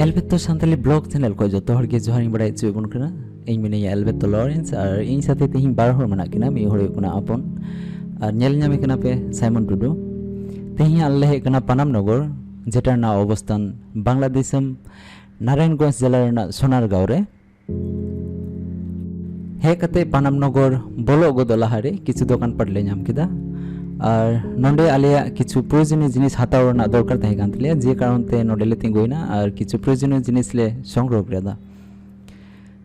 एलबेतो Santali blog channel को जो हर के जोहार बड़ा चुबन कना इन मिने एलबेतो लॉरेंस और इन साथे तेहिं बार हर मना किना मी हर कना अपन और नेल नामे कना पे साइमन टुडू तेहिं आल्ले हे कना पानाम नगर जेटार ना अवस्थान बांग्लादेशम नारायणगंज जिला रेना सोनारगांव रे हे कते पानाम नगर बोलो गदो लाहारे किछु दोकान पाट ले नाम किदा और नोंडे आलिया किछु प्रयोजनीय जिनिस हाताव रना दरकार तहे कान तलिया जे कारण ते नोंडे ले तिंगोइना और किछु प्रयोजनीय जिनिस ले संग्रह करेदा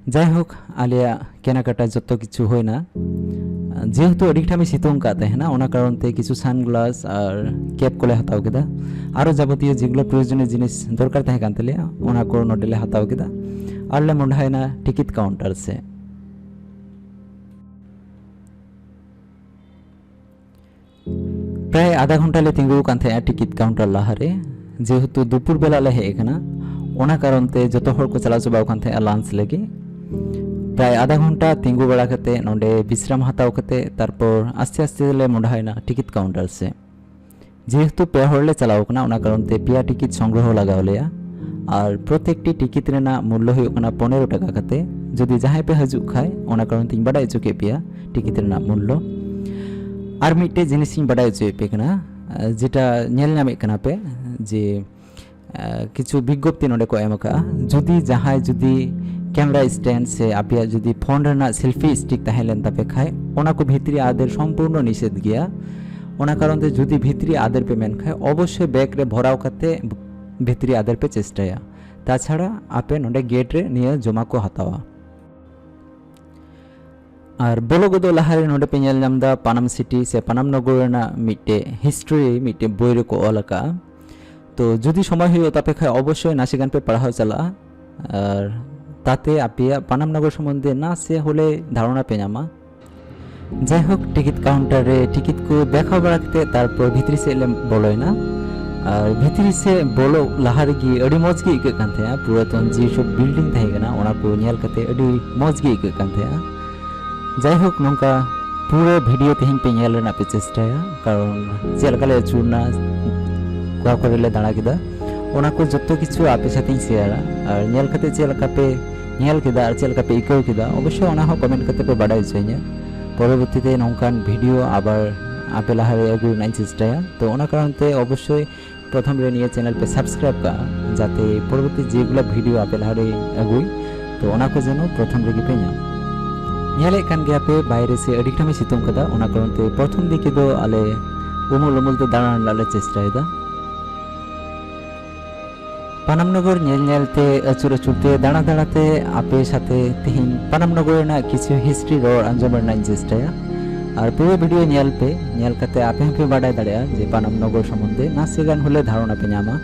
जाय होक आलिया केनाकाटा जत्तो किछु होइना जेहेतु अडिकटामी सितुंग का तहेना ओना कारण ते किछु सानग्लास और कैप कोले हाताव केदा आरो जाबतीय जेगुलो प्रयोजनीय जिनिस दरकार तहे कान तलिया ओना को नोंडे ले हाताव केदा और ले मोंडायना टिकिट काउंटर से प्राय आधा घंटा ले तिंगु कान थे टिकिट काउंटर लाहारे जेहेतु दुपुर बेला ले हेकना ओना कारण ते जतो हर को चला चबाव कान थे लंच लेगे प्राय आधा घंटा तिंगु बड़ा कते नोंडे विश्राम हाताव कते तारपर आस्ते आस्ते ले मोंडायना टिकिट काउंटर से जेहेतु पे हर ले चलाव कना ओना कारण ते पिया टिकिट संग्रह लगाव लेया और प्रत्येकटी टिकिट रेना मूल्य हुई कना 15 टाका कते जदि जहां पे हजु खाय ओना कारण तिं बडाय चुके पिया टिकिट रेना मूल्य और मिट्टे जिनिस बड़ा पेकना जेटा नेल नामे कना पे जे किछु विज्ञप्ति नोडे को एम का जुदी जहां जुदी कैमरा स्टैंड से आपिया जुदी फोन रेना सेल्फी स्टिक तहेलेन तापे खाय ओना को भित्री आदेर संपूर्ण निषेध गया ओना कारण ते जुदी भित्री आदेर पे मेन खाय अवश्य बैग रे भराव करते भित्री आदेर पे चेष्टाया ताछाड़ा आपे नोडे गेट रे निये जमा को हतावा और बोलो गदो लाहारे नोडे पे नेल नामदा पानाम सिटी से पानाम नगर रेना मिट्टे हिस्ट्री मिट्टे बोई रे को अलका तो जुदी समय हुई तापे खाय अवश्य नासिगान पे पढ़ाओ चला और ताते आपिया पानाम नगर सम्बन्धे ना से होले धारणा पे नामा जाय होक टिकिट काउंटर रे टिकिट को देखा बड़ा कते तारपर भितरी से ले बोलोयना और भितरी से बोलो लाहारे की अडी मौज की इके कान थे पुरातन जी सब बिल्डिंग थाहे कना ओना को नेल कते अडी मौज की इके कान थे जाय होक नोंका पूरे वीडियो तेहिं पे नेल रेना पे चेष्टाया कारण चेलकाले चूरना कोआ करे दाड़ा किदा ओना को जत्तो किछु आपे साथे शेयर और नेल कते चेलका पे नेल किदा और चेलका पे इको किदा अवश्य ओना हो कमेंट कते पे बाडाय छइया परवर्ती ते नोंकान वीडियो आबार आपे लाहारे अगु नाइन चेष्टाया तो ओना कारण ते अवश्य प्रथम रे निये चैनल पे सब्सक्राइब का जाते परवर्ती जेगुला वीडियो आपे लाहारे अगुई तो ओना को जनो प्रथम रे पे न्याम नेले कान गया पे बाहर से अडिकटामी सितुंग कदा ओना कारण ते प्रथम दिके दो आले उमुल उमुल ते दाड़ान लाले चेष्टायदा पानाम नगर नेल नेलते अचुर अचुरते दाड़ा दाड़ाते आपे साथे तेहिं पानाम नगर ना किछु हिस्ट्री रोड आंजम रेना चेष्टाया और पूरे वीडियो नेल पे नेल कते आपे पे बाडाय दाड़या जे पानाम नगर सम्बन्धे नासेगान होले धारणा पे नामा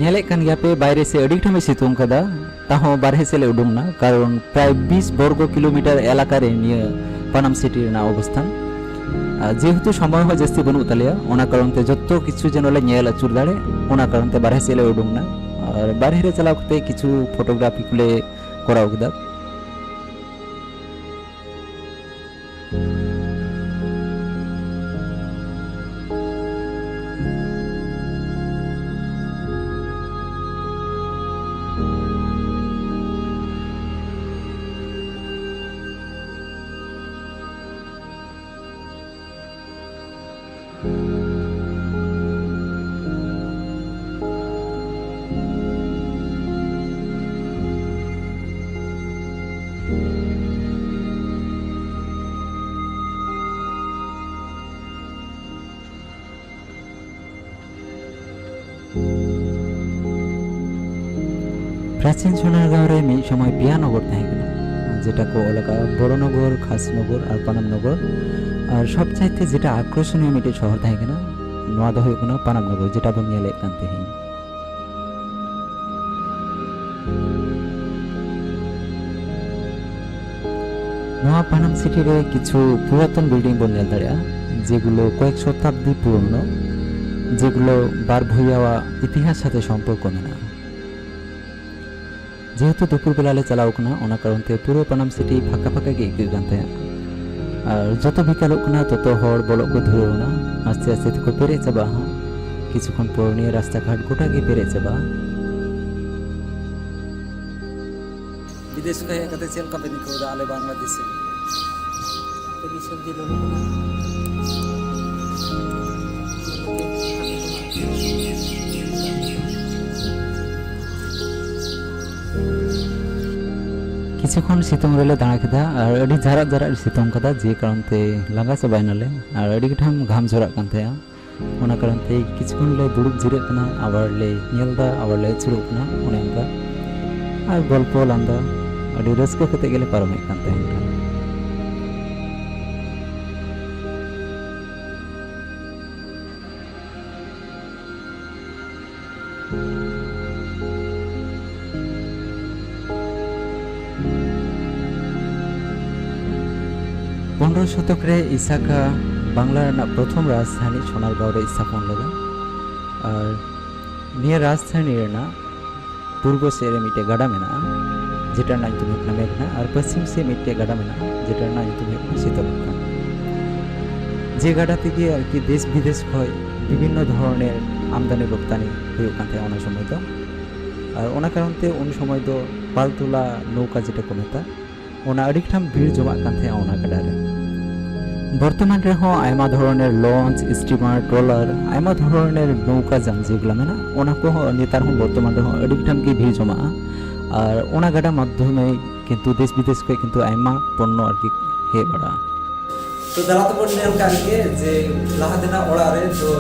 नेले कान गया पे बाहर से अडिकटामी सितुंग कदा ताहो बारहे से ले उडुंगना कारण प्राय 20 वर्ग किलोमीटर एलाका रे निये पानाम सिटी रेना अवस्थान जेहेतु समय हो जस्ती बनु तलिया ओना कारण ते जत्तो किछु जनले नेल अचुर दाड़े ओना कारण ते बारहे से ले उडुंगना और बारहे रे चलाव कते किछु फोटोग्राफी कुले कराव किदा प्राचीन सोनारगांव रे मी समय पिया नगर थाकेना जेटा को अलका बड़ो नगर खास नगर और पानाम नगर और सब चाइते जेटा आकर्षणीय मिटे शहर थाकेना नोआ दो हुई कना पानाम नगर जेटा बन नेले कान तेहिं नोआ पानाम सिटी रे किछु पुरातन बिल्डिंग बन नेल दाड़या जेगुलो कयेक शताब्दी पुरानो जेगुलो बार भुइयावा इतिहास साथे सम्पर्क मेना जेहेतु दुपुर बेला चलाव कना ओना कारण ते पूरे पानाम सिटी फाका फाका के इके कान थे और जतो बिकालोग कना ततो हर बोलो को धुरौना आस्ते आस्ते को पेरे चाबा किछुक्षण पर निये रास्ता घाट गोटा गे पेरे चाबा विदेश को हेज कते चेल का पे निकौदा आले बांग्लादेश तभी सब्जी लोगों को কিছুক্ষণ সিতং রেলে দাঁড়া কেদা আর আᱹᱰᱤ ᱡᱟᱨᱟᱜ ᱡᱟᱨᱟᱜ ᱥᱤᱛᱩᱝ ᱠᱟᱫᱟ ᱡᱮ ᱠᱟᱨᱚᱱ ᱛᱮ ᱞᱟᱸᱜᱟ ᱪᱟᱵᱟᱭᱱᱟᱞᱮ ᱟᱨ ᱟᱹᱰᱤ ᱜᱚᱴᱟᱝ ᱜᱷᱟᱢ ᱡᱚᱨᱟᱜ ᱠᱟᱱ ᱛᱟᱦᱮᱸᱜᱼᱟ ᱚᱱᱟ ᱠᱟᱨᱚᱱ ᱛᱮ কিছুক্ষণ ᱞᱮ ᱫᱩᱲᱩᱵ ᱡᱤᱨᱟᱹᱜ ᱠᱟᱱᱟ ᱟᱵᱟᱨ ᱞᱮ ᱧᱮᱞᱫᱟ ᱟᱵᱟᱨ ᱞᱮ ᱟᱹᱪᱩᱨᱚᱜ ᱠᱟᱱᱟ ᱚᱱᱮ ᱚᱱᱠᱟ ᱟᱨ ᱜᱚᱞᱯᱚ ᱞᱟᱸᱫᱟ ᱟᱹᱰᱤ ᱨᱟᱹᱥᱠᱟᱹ ᱠᱟᱛᱮ ᱜᱮᱞᱮ ᱯᱟᱨᱚᱢᱮᱫ ᱠᱟᱱ ᱛᱟᱦᱮᱸᱱᱟ पंद्रह शतक रे इसाका बांग्ला प्रथम राजधानी सोनारगाँव रे स्थापन लेदा और निया राजधानी पूर्व से मिट्टे गाड़ा में जेटार ना ᱧᱩᱛᱩᱢ ᱦᱩᱭᱩᱜ ᱠᱟᱱᱟ मेघना और पश्चिम से मिट्टे गाड़ा में जेटार ना ᱧᱩᱛᱩᱢ ᱦᱩᱭᱩᱜ ᱠᱟᱱᱟ शीतलक्षण जे गाड़ा तेगे और कि देश विदेश खय विभिन्न धरनेर आमदानी रप्तानी हुयुग कान थाया ओना समय दो और ओना कारण ते उन समय दो पालतोला नौका जेटा को मेता ओना अडिकठाम भीड़ जमा कान थाया ओना गाड़ा रे बर्तमान रेहो आयमा धरनेर लॉन्च स्टीमार ट्रॉलर आयमा धरनेर नौका जान जेगुला मेना ओना को नेतार हो बर्तमान रेहो अडिकठाम की भीड़ जमा और ओना गाड़ा माध्यमे किंतु देश विदेश को किंतु आयमा पण्य और की हे बड़ा तो दालाते बोल नेल कान के जे लाहा देना ओड़ा रे जो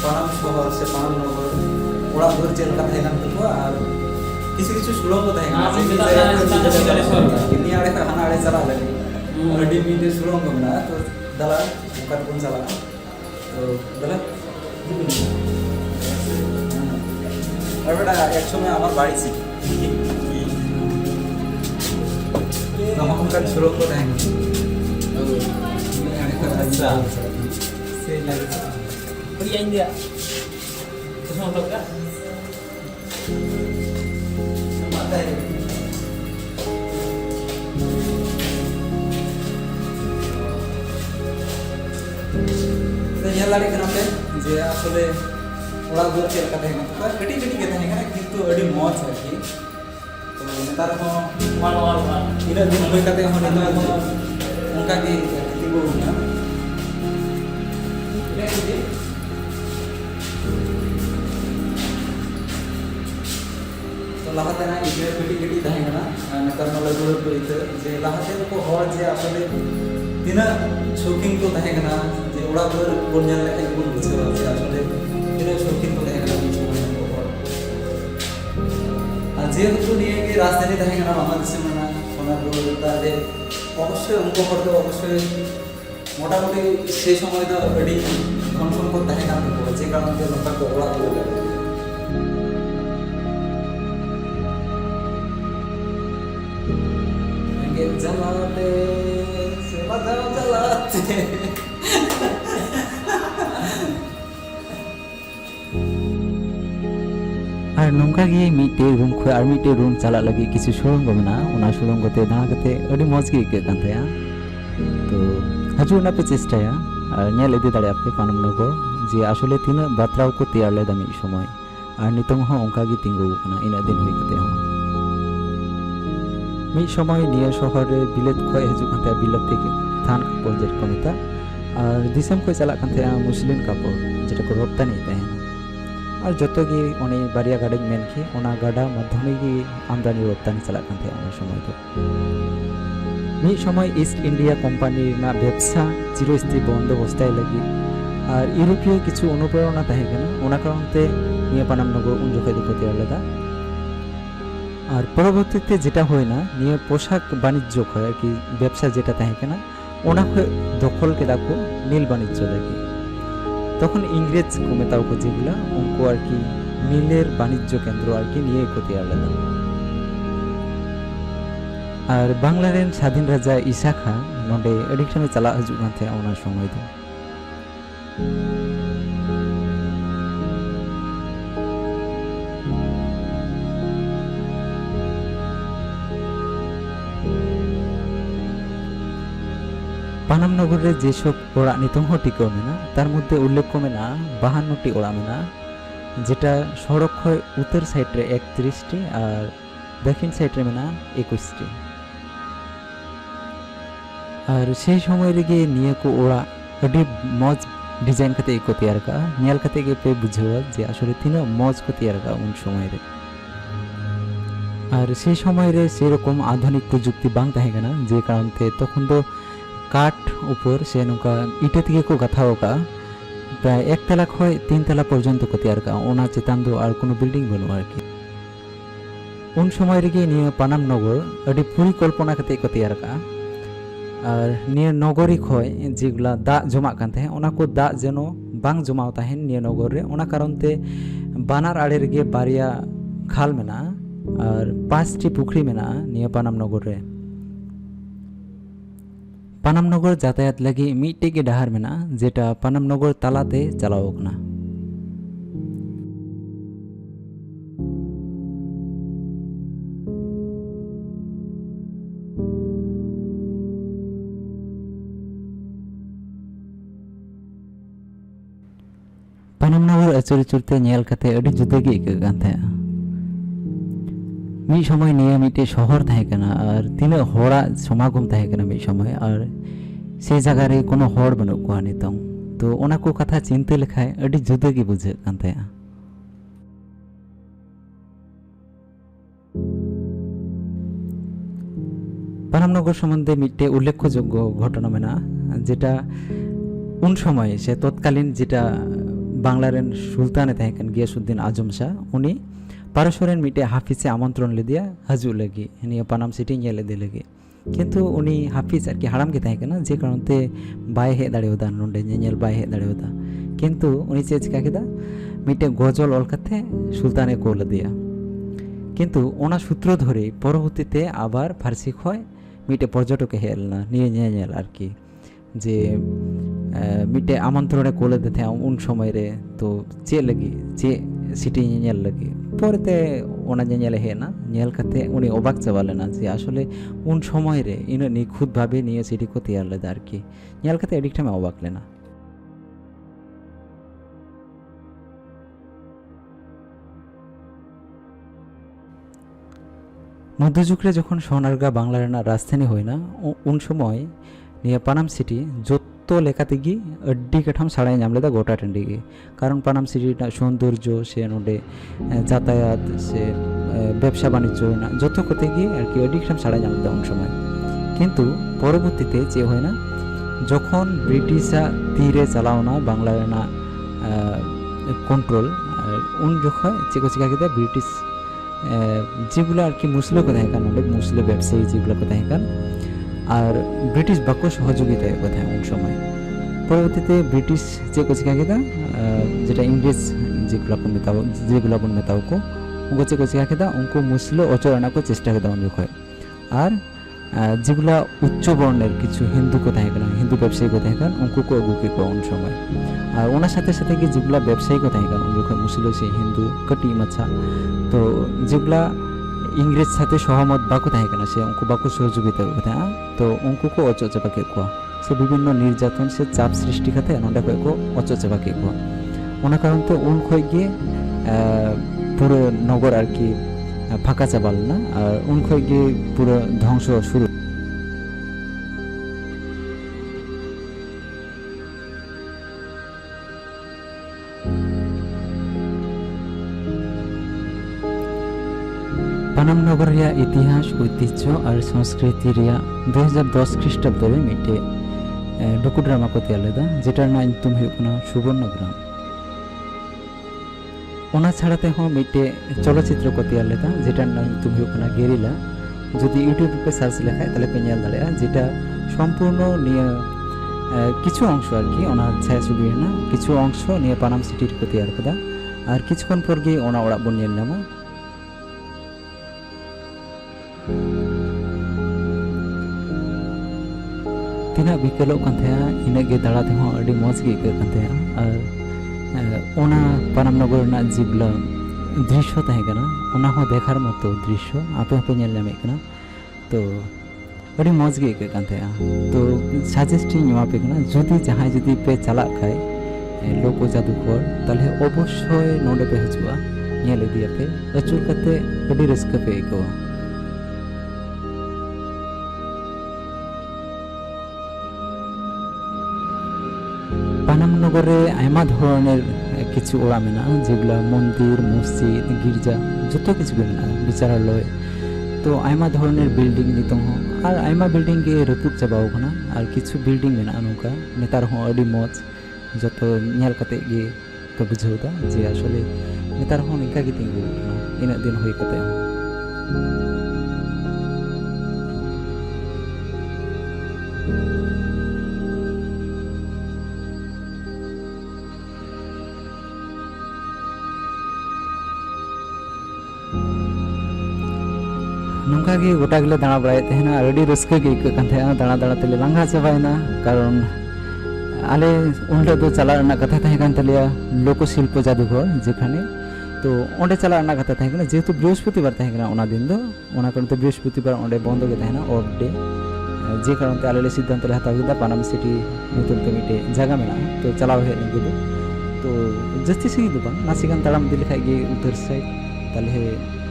पानाम शहर से पानाम नगर ओड़ा दूर चेल का थायना तो और किसी सुलंग को थायना किन्नी आड़े का हाना आड़े चला लगे अडी मीटे सुलंग में तो दाला बुका तो चला तो दाला और बेटा एक समय আমার বাড়ি ছিল তখন কাল সুলঙ্গ को थायना अच्छा से लगे बढ़िया इंडिया उसमें मतलब क्या आता है तो ये लाड़ी करना पे जे আসলে ওড়া দূর চেল का थायना तो कटी कटी के थायना किंतु अडी मौज है कि तो नेतार हो वन इन दिन होय काते हो नेतार हो उनका की तिगो ना तो लाहाते ना इधर कटी कटी थायना नेतार न लगो तो इधर जे लाहाते को हर जे আসলে तिना शौकीन को थायना जे ओड़ा दूर बोल नेल लेके बोल बुझो जे আসলে तिना शौकीन को थायना যেহেতু নিয়ে গিয়ে রাজধানী থাকে না বাংলাদেশে মানে সোনারগাঁও তাহলে অবশ্যই অঙ্ক করতে অবশ্যই মোটামুটি সেই সময় তো রেডি ধন সম্পদ থাকে না যে কারণে লোকটাকে ওড়া করে জ্বালাতে সেবা জ্বালাতে और नौका गे मिट्टे रूम खो और मिट्टे रूम चला लगे किसी सुरंग में ना सुरंग ते दाड़ा कते अड़ी मौज गे आइकाग कान थाया तो हजू ना पे चेष्टाया और नेल इदी दाड़े आपे पानम नगर जे आसले तीना बात्राव को तैयार लेदा मिद समय और नितों हो ओंका गे तिंगु कना इना दिन हुई कते हो मिद समय निया शहर रे बिलेत खय हजू कान थाया बिलेत ते थान कापड़ जेट को मेता और दिसम खय चला कान थाया मुस्लिम कापड़ जेटा को रप्तानी तहना और जो गे उन्हें बारिया गाड़ी मेन के ओना गाड़ा माध्यमे गे आमदानी रप्तानी चला कान थाया ओना समय तो मिद समय ईस्ट इंडिया कोम्पानी ना व्यवसा चिरस्थायी बंदोबस्ताय लगी और यूरोपीय किछु अनुप्रेरणा तहे कना ओना कारणते निया पानाम नगर उन जखय को तैयार लेदा और परवर्तीते जेटा होय ना निया पोशाक वाणिज्य खय कि व्यवसा जेटा तहे कना ओना खय दखल केदा को नील वाणिज्य लगी तखन इंग्रेज को मेताओ को जेगुला उनको और कि नीलेर वाणिज्य केंद्र और कि निये को तैयार लेदा और बांग्लारेन स्वाधीन राजा ईसा खां नोडे अडिक्शन चला हजू कान थाया ओना समय दो पानाम नगर रे जे सब ओड़ा नितों हो टिकाव मेना तार मध्य उल्लेख को मेना 52टी ओड़ा मेना जेटा सड़क खय उत्तर साइड रे 31टी और दक्षिण साइड रे मेना 21टी और से समय रेगे निया को ओड़ा अडी मौज डिजाइन कते को तैयार का नियल कते के पे बुझेवा जे आसले तीना मौज को तैयार का उन समय रे और से समय रे से रकम आधुनिक प्रযুক্তি बांग ताहे कना जे कारण ते तखन दो काठ ऊपर से नोका इटे तेगे को गाथाओ का प्राय 1 तला खय 3 तला पर्यंत को तैयार का ओना चेतान दो और कोनो बिल्डिंग बनु आरकी उन समय रेगे निया पानाम नगर अडी परिकल्पना कते को तैयार का और निया नगरी खय जेगुला दा जमा कान ताहे ओना को दा जेनो बांग जमाव ताहेन निया नगर रे ओना कारण ते बानार आड़े रेगे बारिया खाल मेना और 5 टी पुखरी मेना निया पानाम नगर रे पानाम नगर यातायात लगी मिट्टे के डाहार मेना जेटा पानाम नगर तालाते चलाओ कना पानाम नगर अचुर अचुरते नेल कते अडी जुदा गे आइकाग कान थाया मी समय निया मिट्टे शहर ताहे कना और तीना होड़ा समागम ताहे कना मी समय और से जगह रे कोनो होड़ बनु को नितों तो ओना को कथा चिंता लेखाय अडी जुदा गे बुझे कान थाया पानाम नगर सम्बन्धे मिट्टे उल्लेखযোग्য घटना मेना जेटा उन समय से तत्कालीन जेटा बांग्लारेन सुल्ताने ताहेकन गियासुद्दीन आजम शाह उनी पारस्परेन मिट्टे हाफिजे आमंत्रण ले दिया हजू लगी निया पानाम सिटी नेले दे लगी किंतु उनी हाफिज आरकी हाड़ाम के ताहेकना जे कारणते बाय हे दाड़ेवदा नोंडे नेल बाय हे दाड़ेवदा किंतु उनी चे चिका केदा मिट्टे गजल ऑल कथे सुल्ताने कोल दिया किंतु ओना सूत्र धरे परवर्तीते आबार फारसी खय मिट्टे पर्यटक हेलना निये नेल आरकी जे मिट्टे आमंत्रणे कोले दे थे उन समय रे तो चे लगी चे सिटी नेल लगी परते ओना नेल हेना नेल कते उनी अबाक चाबा लेना जे आसले उन समय रे इना निखुत भावे निये सिटी को तैयार लेदा आरकी नेल कते एडिक टाइम अबाक लेना मध्यजुग रे जखन सोनारगाঁ बांग्ला रेना राजधानी होयना उन समय निया पानाम सिटी जो लेकाते गी अड्डी कठाम साड़ाई नाम लेदा गोटा टंडी गी कारण पानाम सिटी सौंदर्य से नोडे यातायात से व्यवसा बाणिज्य ना जो कोते गी आरकी अड्डी कठाम साड़ाई नाम लेदा उन समय किंतु परवर्तीते चे होयना जखन ब्रिटिशा तीरे चालावना बांग्ला रेना कंट्रोल उन जखन चे को चिका केदा ब्रिटिश जेगुला आरकी मुसलिम को ताहेकान नोडे मुसलिम व्यवसायी जेगुला को ताहेकान और ब्रिटिश बाको सहयोगिता को थाहे उन समय परवर्तीते ब्रिटिश जे को चिका केदा जेटा इंग्रेज जेगुला बन मेताओ को उनको चे को चिका केदा उनको मुसलिम अचरना को चेष्टा केदा उन जखय और जेगुला उच्च वर्णेर किछु हिंदू को ताहेकान हिंदू व्यवसायी को ताहेकान उनको को अगु के उन समय और ओना साथे साथे कि जेगुला व्यवसायी को ताहेकान उन जखय मुसलिम से हिंदू कटी माछा तो जेगुला इंग्रेज साथे सहमत बाको ताहेकाना से उनको बाको सहयोगिता को था तो उनको को अचो चापा के को से विभिन्न निर्यातन से चाप सृष्टि करते नोडा को अचो चापा के को ओना कारण तो उन खय गे पूरे नगर आरकी फाका चाबाल ना और उन खय गे पूरे ध्वंस शुरू पानाम नगर रे इतिहास ऐतिह्य और संस्कृति रे 2010 ख्रीष्टाब्द रे मिटे डकुड्रामा को तैयार लेदा जेटार ना तुम हुकना सुवर्णग्राम ओना छाड़ाते हो मिटे चलचित्र को तैयार लेदा जेटार ना तुम हुकना गेरिला जदि यूट्यूब पे सर्च लेखाय ताले पे नेल दाड़ेया जेटा सम्पूर्ण निया किछु अंश आरकी ओना छाया छबि ना किछु अंश निया पानाम सिटी को तैयार कदा और किछुक्षण पर गे ओना ओड़ा बन नेल नामा तीना बिकलों कान थाया इना गे दाड़ा ते हो अडी मौज गे आइकाग कान थाया और ओना पानाम नगर ना जेगुला दृश्य ताहे कना ओना हो देखार मतो दृश्य आपे आपे नेल नामे कना तो अडी मौज गे आइकाग कान थाया तो सजेस्टिंग एमापे कना जदि जहां जदि पे चला खाय लोको जादूघर ताले अवश्य नोडे पे हजुआ नेल इदियापे अचुर कते अडी रस्का पे आइकावा পানামনগরে আয়মা ধরনের কিছু ওড়া মেনাগা যেগুলা মন্দির মসজিদ গির্জা যত কিছু গে মেনাগা বিচারালয় তো আয়মা ধরনের বিল্ডিং নিতং হো আর আয়মা বিল্ডিং গে রপুদ চাবাও kana আর কিছু বিল্ডিং মেনাগা নৌকা নেতার হো আডি মজ যত ñel kate ge ko bujhau da je asole netar hon inka ge tingu kana ina din hoi kate hon nungka ge gota gele dana barai tehna ar adi raska ge ikka kan thaya dana dana tele langha chabaina karon ale onde do chala rena katha tahe kan taliya loko shilpo jadughor jekhane তো ওঁডে চালা রান্না কথা থাকে না যেহেতু বৃহস্পতিবার থাকে না ওনা দিন তো ওনা কারণে বৃহস্পতিবার ওঁডে বন্ধ গে থাকে না অফ ডে যে কারণে আলেলে সিদ্ধান্ত হাতাও কিদা পানাম সিটি নতুন কমিটি জায়গা মেনা তো চালাও হে নিগুলো তো জাস্তি সিগি দো বাং নাসিগান তাড়াম দিলে খাই গে উত্তর সাইড তাহলে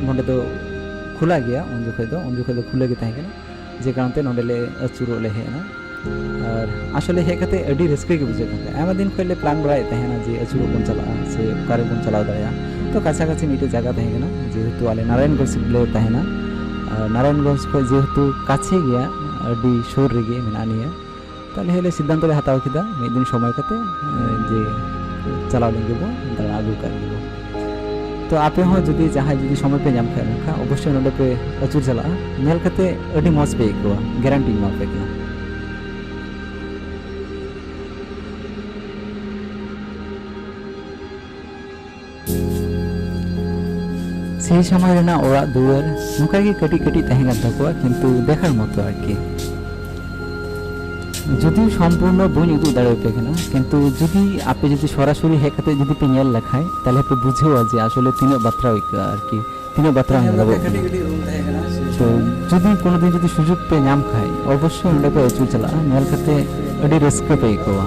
নোডে তো খোলা গিয়া উন জখে তো খুলে গে থাকে না যে কারণে নোডেলে আচুরো লে হে না আর আসলে হে কাতে আডি রিস্কে গে বুঝে থাকে আয়মা দিন কইলে প্ল্যান বাড়াই থাকে না যে আচুরো কোন চালা সে কারে কোন চালাও দায়া तो काछाकाछि मिटे जगह तहेना जेहेतु आले नारायणगंज ले तहेना नारायणगंज खो जेहेतु काछे गया अडी शोर रेगे मेनानिया ताले हेले सिद्धांत ले हताव किदा मिद दिन समय कते जे चलाव लेंगे बो दाड़ा आगु कर लेबो तो आपे हो जदी जहां जदी समय पे नाम खाय खा अवश्य नोडे पे अचुर चला नेल कते अडी मौज पे को गारंटी मा पे ना সেই সময় না ওরা দুয়ার নৌকাকে কাটি কাটি তাহে গান থাকুয়া কিন্তু দেখার মতো আর কি যদিও সম্পূর্ণ বই উদু দাঁড়ায় পেকে না কিন্তু যদি আপনি যদি সরাসরি হেকাতে যদি পেনিয়াল লেখায় তাহলে আপনি বুঝেও যে আসলে তিনে বাত্রা আর কি তিনে বাত্রা তো যদি কোনোদিন যদি সুযোগ পেয়ে নাম খায় অবশ্যই ওটা পেয়ে চুল চালা মেল খাতে আডি রিস্ক পেয়ে কোয়া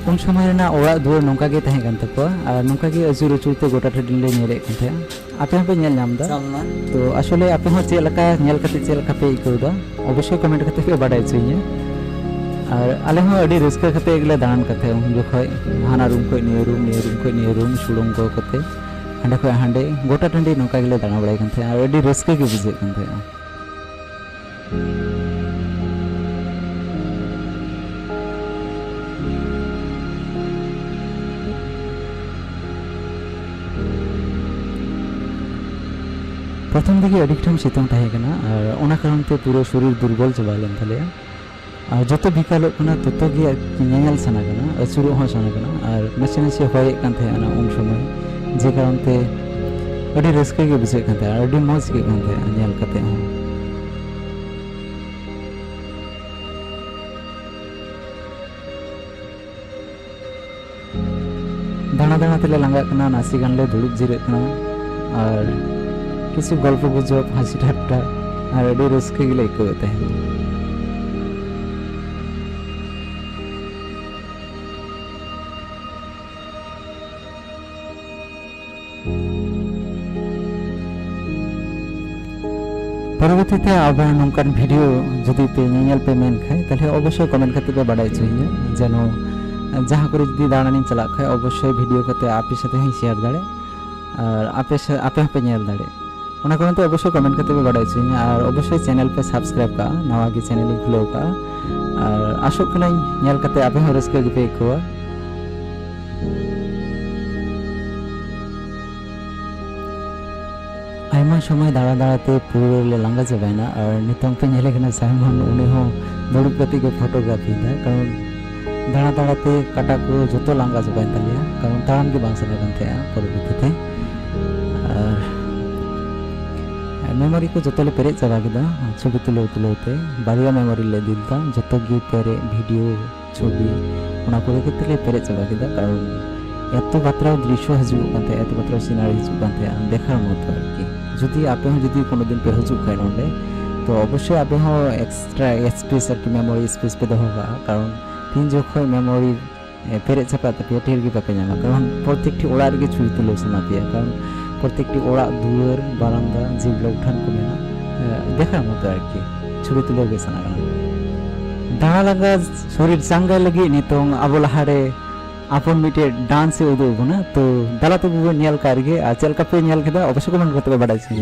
उन समय ना ओड़ा दुआर नौका गे तहे कान तको और नौका गे अजुर अचुरते गोटा ठडिन ले नेले कान थे आपे पे नेल नाम दा तो असले आपे हो चे लका नेल कते चे लका पे इको दा अवश्य कमेंट कते पे बाडाय छइया और आले हो अडी रिस्क कते एगले दान कते उन जखय हाना रूम को निये रूम सुडुम को कते हांडे को हांडे गोटा ठंडी नौका गेले दाना बडाय कान थे और अडी रिस्क के बुझे कान थे प्रथम दिखे अडिकटम सितुंग ताहेकना और ओना कारणते पूरा शरीर दुर्बल चबालेन थाले और जतो बिकालो कना ततो गे नेल सना कना अचुरो हो सना कना और नसे नसे होय कान थे ना उन समय जे कारणते अडी रस्के गे बुझे कान थे और अडी मौज के कान थे नेल कते हो दाना दाना तेले लांगा कना नासी गान ले दुड़ुब जिरे कना और किसी गल्प गुजब हासि ठाट्टा और अडी रस्के गे लेको होते हैं परवर्तीते आबार नोंकान भिडियो जदि पे नेल पे मेन खाय ताहले अवश्य कमेंट करते पे बाडाय चाहिए जेनो जहां करे जदि दाड़ानी चला खाय अवश्य भिडियो करते आपे साथे ही शेयर दाड़े और आपे पे नेल दाड़े ओना कारण तो अवश्य कमेंट करते पे बाडाय चाहिए और अवश्य चैनल पे सब्सक्राइब का नवा के चैनल खुलो का और आशो कनाई नेल करते आपे हो रस्के गे पे को आयमा समय दाड़ा दाड़ाते पूरे ले लांगा चबायना और नितंग पे नेले कना साइमन उनी हो दुड़ुब कति के फोटोग्राफी दा कारण दाड़ा दाड़ाते काटा को जतो लांगा चबायन तालिया कारण ताराम के बांग सने कान थे परवर्तीते और मेमोरी को जतो ले पेरे चबा केदा छवि तुलोते बारिया मेमोरी ले दिलता जतो गे पेरे वीडियो छवि ओना को केते पेरे चबा केदा कारण एत बात्रा दृश्य हजु कानते एत बात्रा सिनारी हजु कानते देखार मतो आरकी जदि आपे हो जदि कोनो दिन पे हजु खाय नोंडे तो অবশ্যই আপনি হো এক্সট্রা স্পেস আর কি মেমোরি স্পেস पे দহো का কারণ তিন যখন মেমোরি পেরে চাপাতে পেয়ে টের গিয়ে পাবে না কারণ প্রত্যেকটি ওড়া আর কি ছবি তুলে শোনা পেয়ে কারণ প্রত্যেকটি ওড়া দুয়ার বারান্দা যেগুলো উঠান করে না দেখার মতো আর কি ছবি তুলে গেছে না কারণ দাঁড়া লাগা শরীর চাঙ্গাই লাগি নিতং আবো লাহারে আপন মিটে ডান্সে উদুব না তো দালা তো বুবে নিয়াল কারগে আর চেলকা पे নিয়াল কেদা অবশ্যই কমেন্ট করতে বাড়াইছি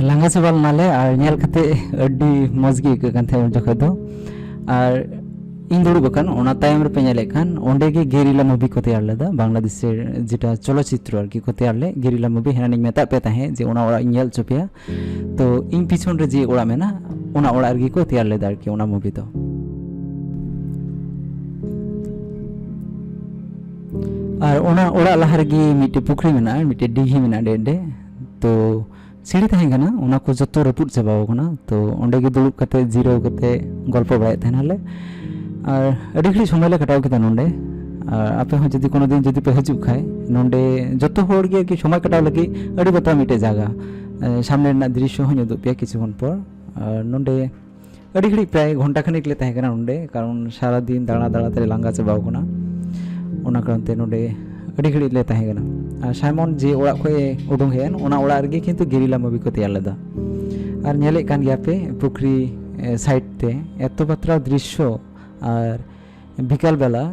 लांगा चबाल नाले और नेल कते अड्डी मजगी के कान थे जखो दो और इन दुड़ुब कान ओना टाइम रे पे नेले कान ओंडे गे गेरिला मूवी को तैयार लेदा बांग्लादेशेर जेटा चलचित्र आर की को तैयार ले गेरिला मूवी हेना मेता पे ताहे जे ओना ओरा नेल चुपिया तो इन पिछन रे जे ओरा मेना ओना ओरा आर की को तैयार लेदा आर की ओना मूवी तो और ओना ओरा लहार गी मिटे पुखरी मेना मिटे डिघी मेना डेडे तो सीढ़ी तहें कना ओना को जतो रपुट चाबाव कना तो ओंडे गे दुड़ुब कते जिराव कते गल्प बाड़ाय तहनाले और अडी घड़ी समय ले कटाव केदा नोंडे और आपे हो जदि कोनो दिन जदि पे हजू खाय नोंडे जतो होड़ गे कि समय कटाव लगी अडी बता मिटे जागा सामने ना दृश्य हो उदुग पे किछुक्षण पर और नोंडे अडी घड़ी प्राय घंटा खानिक ले तहें कना नोंडे कारण सारा दिन दाड़ा दाड़ा ते लांगा चाबाव कना ओना कारणते नोंडे अड़ी घड़ी ले तहें कना और साइमन जे ओड़ा खय उडुंग हेन ओना ओड़ा रगे किन्तु गेरिला मूवी को तैयार लेदा और नेले कान गया पे पुखरी साइड ते एत बात्रा दृश्य और बिकाल बेला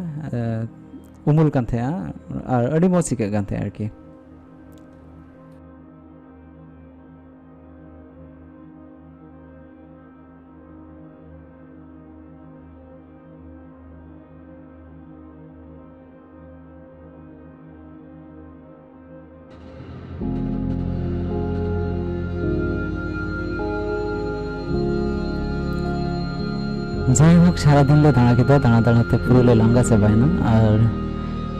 उमुल कान थे और अड़ी मौज सिके कान थे आर की যাই হোক সারাদিন লে দাঁড়া কেদা দাঁড়া দাঁড়াতে পুরো ले लांगा चाबायना और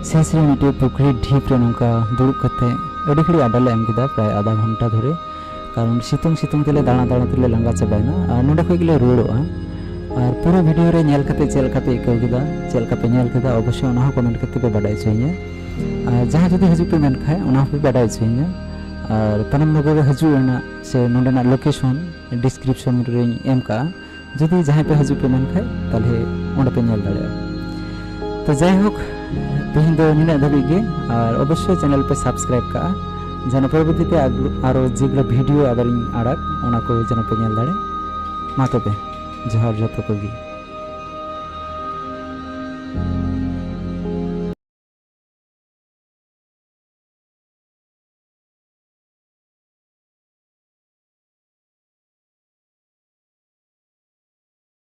शेष रे मिटे पुखरी ढीप रे नौका दुड़ुब कते अड़ी घड़ी आडा ले एम केदा प्राय आधा घंटा धरे कारण सितुंग सितुंग तेले दाना दाना तेले लांगा चाबायना और नोडे खय गेले रुवाड़ोआ और पूरा वीडियो रे नेल कते चेल कते इकौ केदा चेल कते नेल केदा अवश्य ओना हो कमेंट कते पे बाडाय छइया और जहां जदि हजू पे मेन खाय ओना हो बाडाय छइया और पनम नगर रे हजू ना से नोडे ना लोकेशन डिस्क्रिप्शन रे एम का যদি जहाँ पे हजू पे मन खाए ताले ओंडे पे नेल दाड़े तो जाय होक तेहन दो निना धाबी गे और अवश्य चैनल पे सब्सक्राइब का जेन परवर्तीते आरो जेगुलो भिडियो आबार आड़ाग ओना को जेन पे नेल दाड़े मा तबे जोहार जतो कोगी।